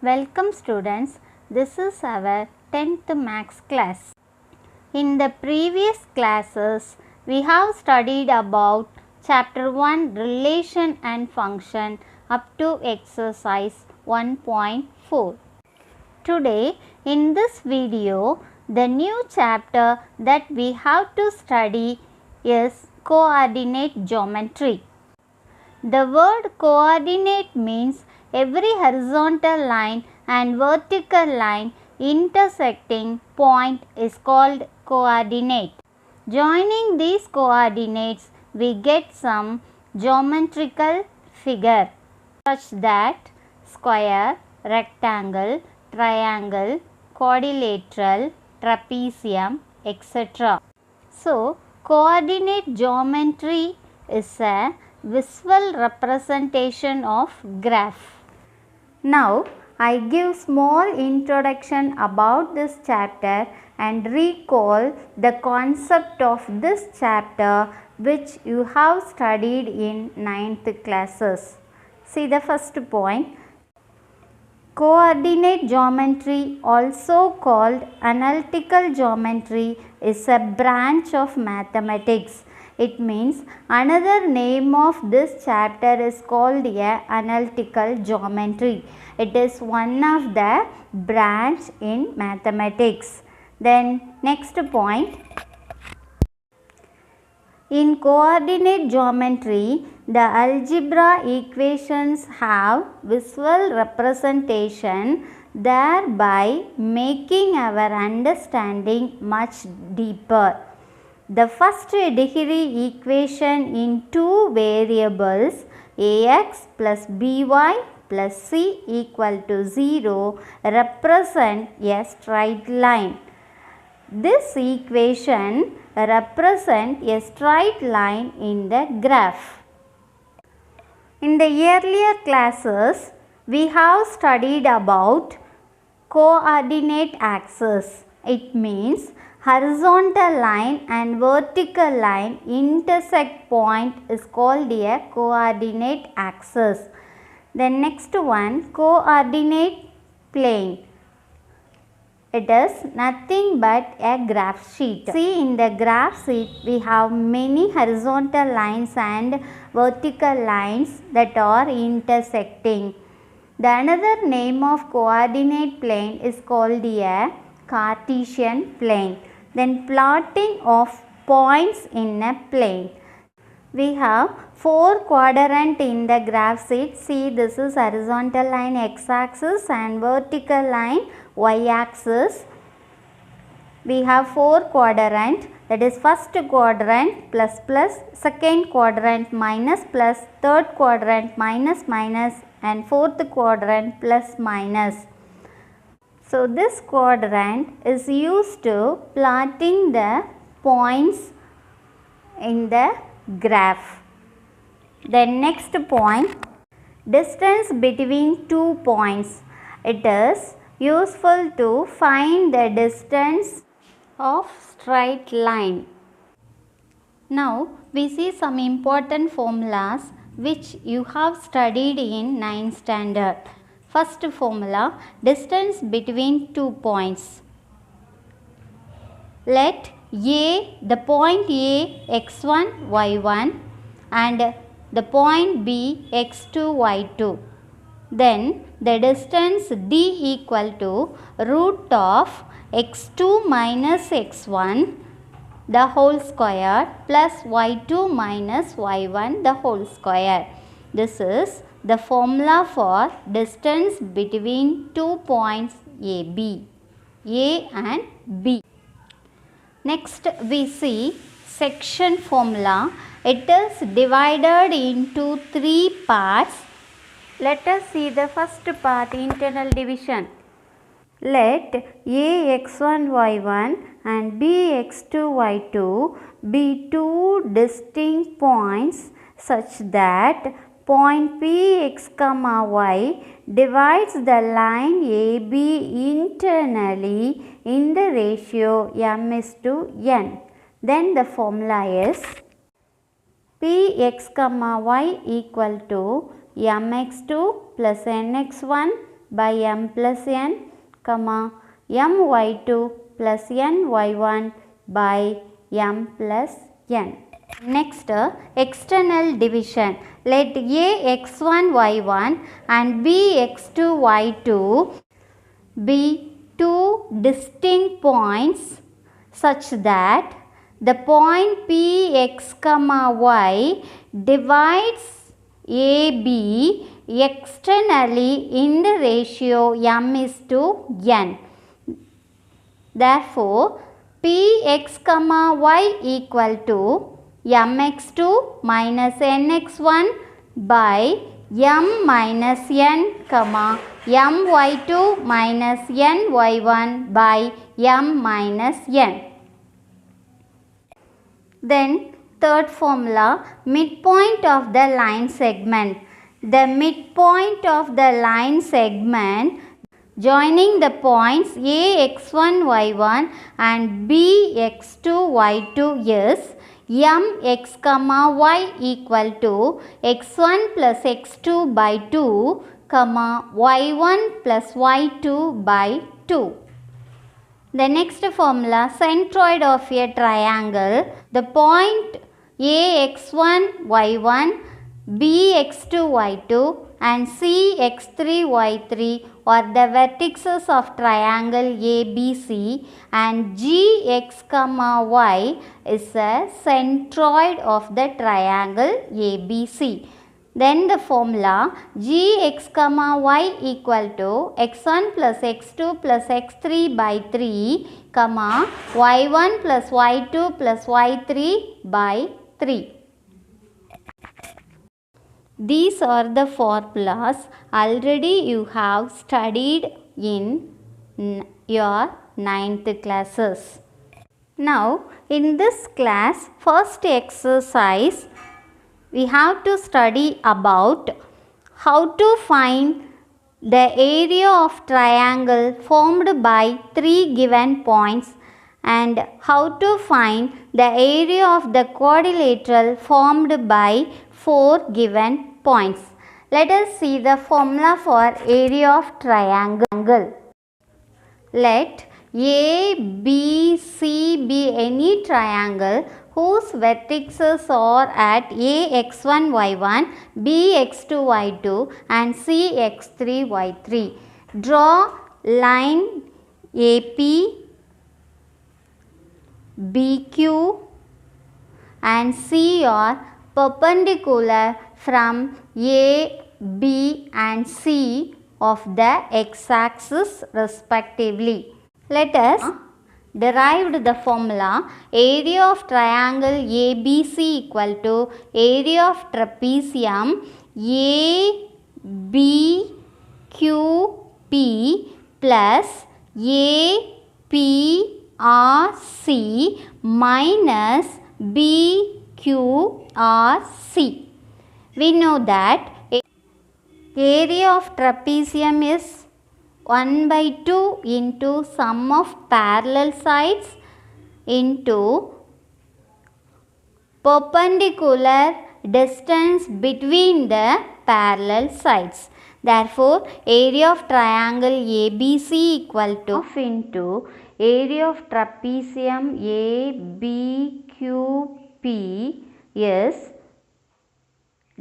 Welcome students, this is our 10th Maths class. In the previous classes, we have studied about chapter 1 relation and function up to exercise 1.4. Today in this video, the new chapter that we have to study is coordinate geometry. The word coordinate means every horizontal line and vertical line intersecting point is called coordinate. Joining these coordinates, we get some geometrical figure such that square, rectangle, triangle, quadrilateral, trapezium, etc. So, coordinate geometry is a visual representation of graph. Now, I give small introduction about this chapter and recall the concept of this chapter which you have studied in 9th classes. See the first point. Coordinate geometry, also called analytical geometry, is a branch of mathematics. It means another name of this chapter is called a analytical geometry. It is one of the branch in mathematics. Then next point. In coordinate geometry, the algebra equations have visual representation, thereby making our understanding much deeper. The first degree equation in two variables ax plus by plus c equal to 0 represent a straight line. This equation represents a straight line in the graph. In the earlier classes, we have studied about coordinate axis. It means horizontal line and vertical line intersect point is called a coordinate axis. Then next one, coordinate plane. It is nothing but a graph sheet. See, in the graph sheet we have many horizontal lines and vertical lines that are intersecting. The another name of coordinate plane is called a Cartesian plane. Then plotting of points in a plane. We have 4 quadrants in the graph sheet. See, this is horizontal line x-axis and vertical line y-axis. We have 4 quadrants, that is first quadrant plus plus, second quadrant minus plus, third quadrant minus minus and fourth quadrant plus minus. So, this quadrant is used to plotting the points in the graph. Then next point, distance between 2 points. It is useful to find the distance of straight line. Now, we see some important formulas which you have studied in 9th standard. First formula, distance between 2 points. Let A, the point A, x1, y1 and the point B, x2, y2. Then the distance D equal to root of x2 minus x1 the whole square plus y2 minus y1 the whole square. This is the formula for distance between 2 points AB, A and B. Next we see section formula. It is divided into 3 parts. Let us see the first part, internal division. Let A x1 y1 and B x2 y2 be two distinct points such that point P x comma y divides the line AB internally in the ratio m is to n. Then the formula is Px, y equal to mx2 plus nx1 by m plus n, comma my2 plus ny1 by m plus n. Next, external division. Let A x1 y1 and B x2 y2 be two distinct points such that the point P x comma y divides AB externally in the ratio m is to n. Therefore, P x comma y equal to mx2 minus nx1 by m minus n, comma my2 minus ny1 by m minus n. Then third formula, midpoint of the line segment. The midpoint of the line segment joining the points A x1 y1 and B x2 y2 is m x comma y equal to x1 plus x2 by 2, comma y1 plus y2 by 2. The next formula, centroid of a triangle. The point A x1 y1, B x2 y2 and C x3 y3 are the vertices of triangle ABC, and G x comma y is a centroid of the triangle ABC. Then the formula, G x comma y equal to x1 plus x2 plus x3 by 3, comma y1 plus y2 plus y3 by 3. These are the formulas already you have studied in your 9th classes. Now in this class, first exercise, we have to study about how to find the area of triangle formed by 3 given points and how to find the area of the quadrilateral formed by 4 given points. Let us see the formula for area of triangle. Let A, B, C be any triangle whose vertices are at A x1 y1, B x2 y2 and C x3 y3. Draw line AP, BQ and C are perpendicular from A, B and C of the x-axis respectively. Let us derive the formula. Area of triangle ABC equal to area of trapezium ABQP plus APRC minus BQRC. We know that area of trapezium is 1 by 2 into sum of parallel sides into perpendicular distance between the parallel sides. Therefore, area of triangle ABC equal to half into area of trapezium ABQP is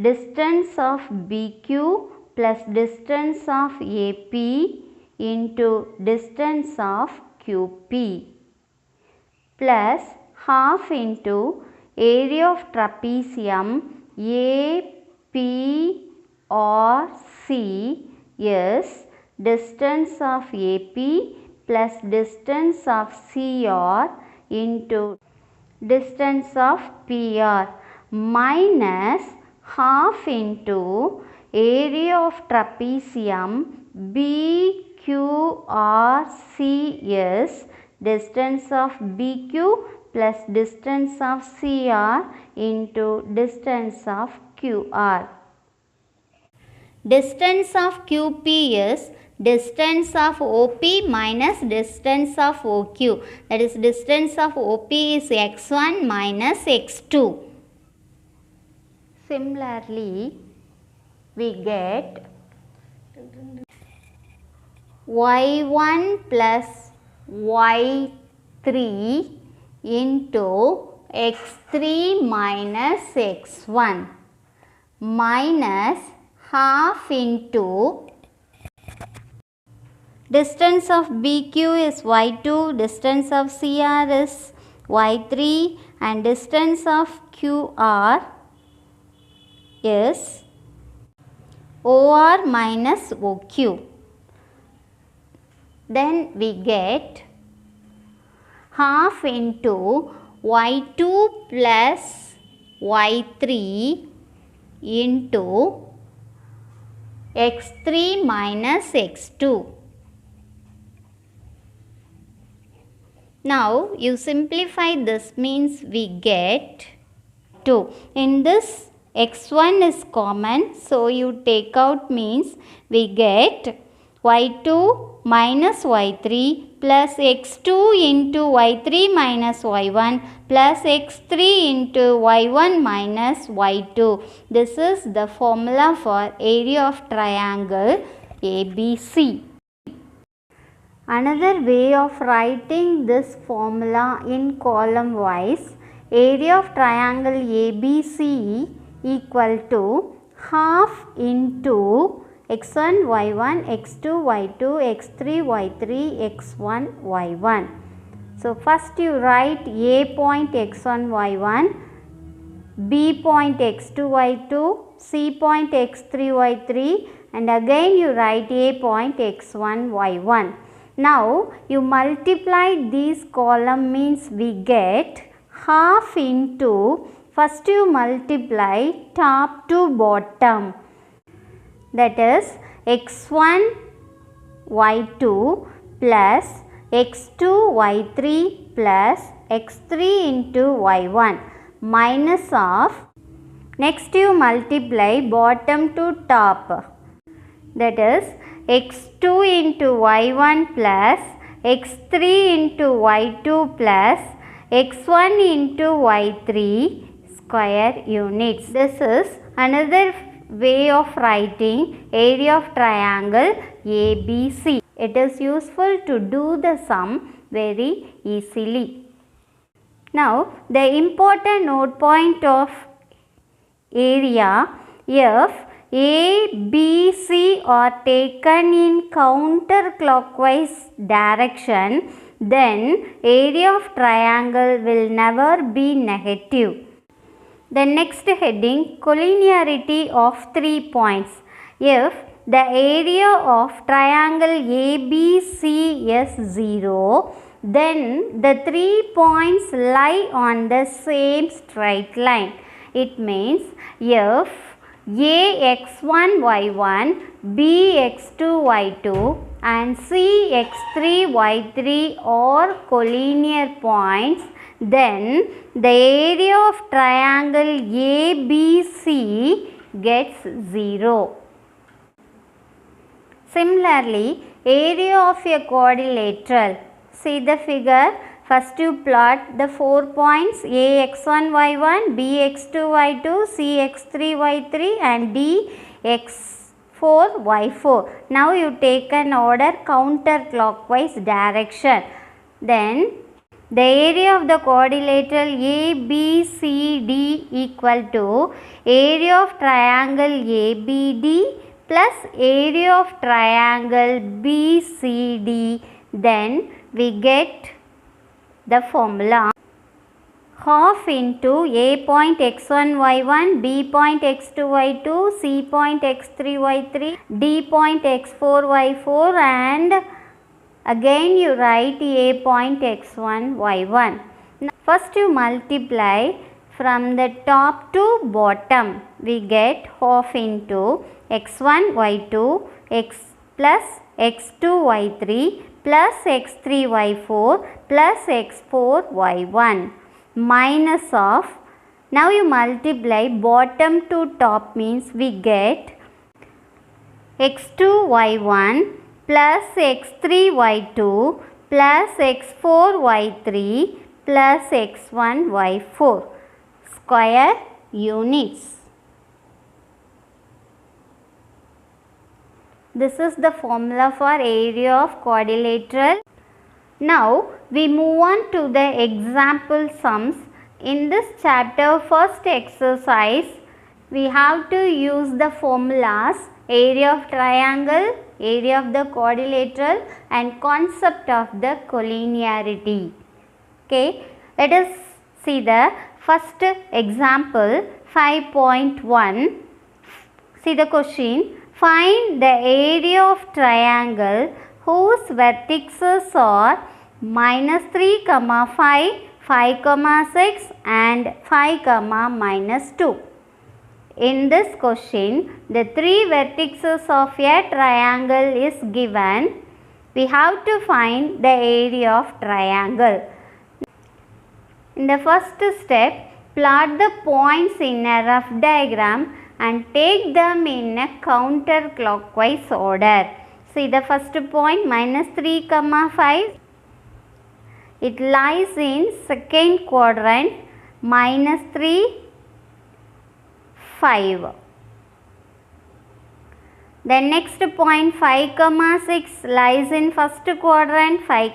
distance of BQ plus distance of AP into distance of QP plus half into area of trapezium APRC is distance of AP plus distance of CR into distance of PR minus half into area of trapezium BQRC is distance of BQ plus distance of CR into distance of QR. Distance of QP is distance of OP minus distance of OQ. That is, distance of OP is x1 minus x2. Similarly, we get y1 plus y3 into x3 minus x1 minus half into distance of BQ is y2, distance of CR is y3 and distance of QR is OR minus OQ. Then we get half into y2 plus y3 into x3 minus x2. Now you simplify this means we get 2. In this x1 is common, so you take out means we get y2 minus y3 plus x2 into y3 minus y1 plus x3 into y1 minus y2. This is the formula for area of triangle ABC. Another way of writing this formula in column wise, area of triangle ABC equal to half into x1 y1 x2 y2 x3 y3 x1 y1. So first you write A point x1 y1, B point x2 y2, C point x3 y3 and again you write A point x1 y1. Now you multiply these column means we get half into, first you multiply top to bottom, that is x1 y2 plus x2 y3 plus x3 into y1 minus of, next you multiply bottom to top, that is x2 into y1 plus x3 into y2 plus x1 into y3 square units. This is another way of writing area of triangle ABC. It is useful to do the sum very easily. Now the important note point of area, if A, B, C are taken in counterclockwise direction, then area of triangle will never be negative. The next heading, collinearity of 3 points. If the area of triangle ABC is 0, then the 3 points lie on the same straight line. It means if A x1 y1, B x2 y2 and C x3 y3 are collinear points, then the area of triangle ABC gets 0. Similarly, area of a quadrilateral, see the figure. First you plot the 4 points A x1 y1, B x2 y2, C x3 y3 and D x4 y4. Now you take an order counterclockwise direction. Then the area of the quadrilateral ABCD equal to area of triangle ABD plus area of triangle BCD. Then we get the formula half into A point x1 y1, B point x2 y2, C point x3 y3, D point x4 y4 and again you write A point x1 y1. Now, first you multiply from the top to bottom. We get half into x1 y2 x plus x2 y3 plus x3 y4 plus x4 y1 minus of, now you multiply bottom to top means we get x2 y1 plus x3 y2 plus x4 y3 plus x1 y4 square units. This is the formula for area of quadrilateral. Now we move on to the example sums. In this chapter, first exercise, we have to use the formulas area of triangle, area of the quadrilateral and concept of the collinearity. Okay, let us see the first example 5.1. See the question. Find the area of triangle whose vertices are -3, 5, 5, 6 and 5, -2. In this question, the three vertices of a triangle is given. We have to find the area of triangle. In the first step, plot the points in a rough diagram and take them in a counterclockwise order. See the first point -3, 5. It lies in second quadrant, -3, 5. Then next point 5, 6 lies in first quadrant, 5,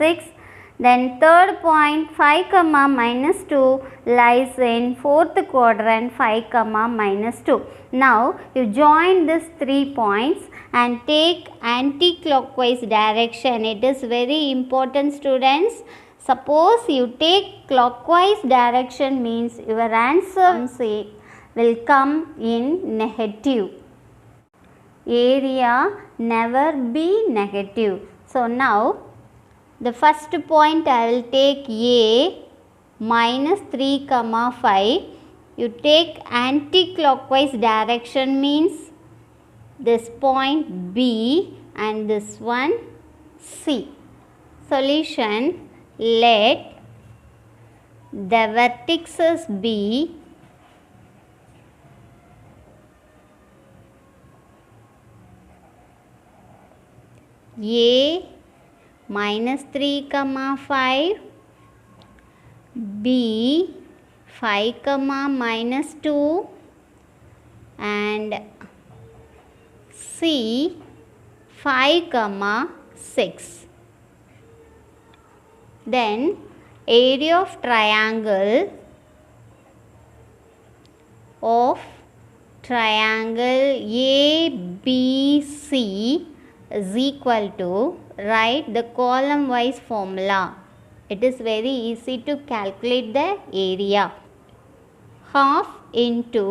6. Then third point 5, -2 lies in fourth quadrant, 5, -2. Now you join these 3 points and take anti-clockwise direction. It is very important, students. Suppose you take clockwise direction means your answer will come in negative. Area never be negative. So now the first point I will take A -3, 5. You take anti-clockwise direction means this point B and this one C. Solution. Let the vertices be A -3, 5, B 5, -2 and C 5, 6. Then area of triangle ABC is equal to, write the column wise formula. It is very easy to calculate the area. Half into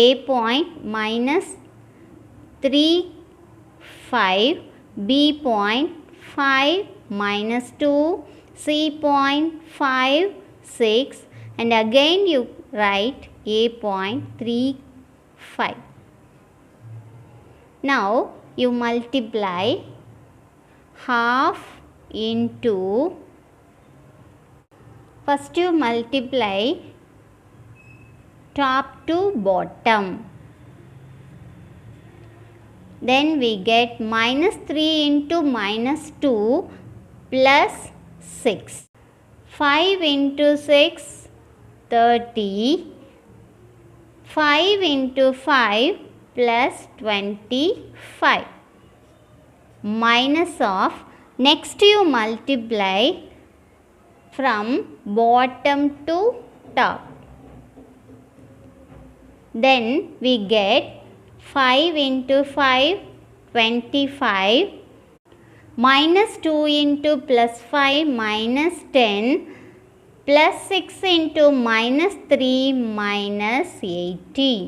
A point -3, 5, B point 5, -2, C point 5, 6 and again you write A point 3, 5. Now you multiply half into, first you multiply top to bottom. Then we get -3 into -2 plus 6. 5 into 6, 30. 5 into 5 plus 25. Minus of, next you multiply from bottom to top. Then we get 5 into 5, 25. -2 into +5, -10. +6 into -3, -18.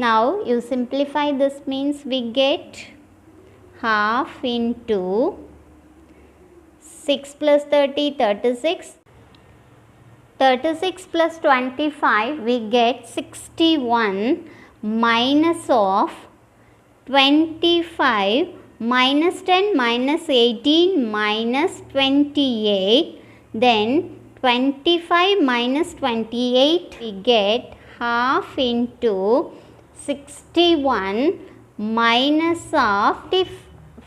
Now you simplify this means we get half into 6 plus 30, 36. 36 plus 25 we get 61 minus of 25 minus 10 minus 18 minus 28. Then 25 minus 28 we get half into 61 minus of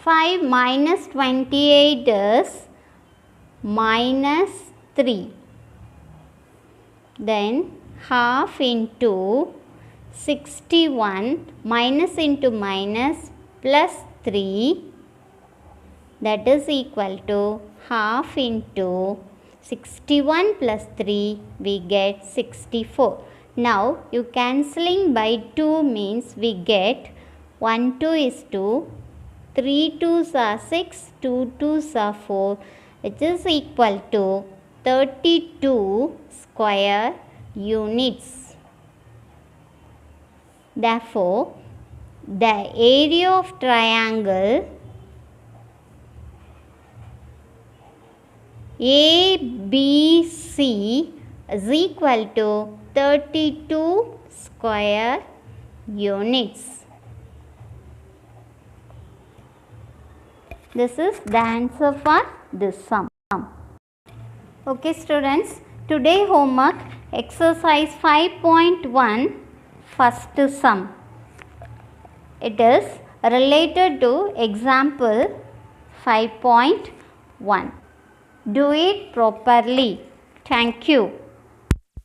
5 minus 28 is -3. Then half into 61 minus into minus plus 3, that is equal to half into 61 plus 3, we get 64. Now you cancelling by 2 means we get 1 2 is 2, 3 2s are 6, 2 2s are 4, which is equal to 32 square units. Therefore, the area of triangle ABC is equal to 32 square units. This is the answer for this sum. Okay students, today homework exercise 5.1 first sum. It is related to example 5.1. Do it properly. Thank you.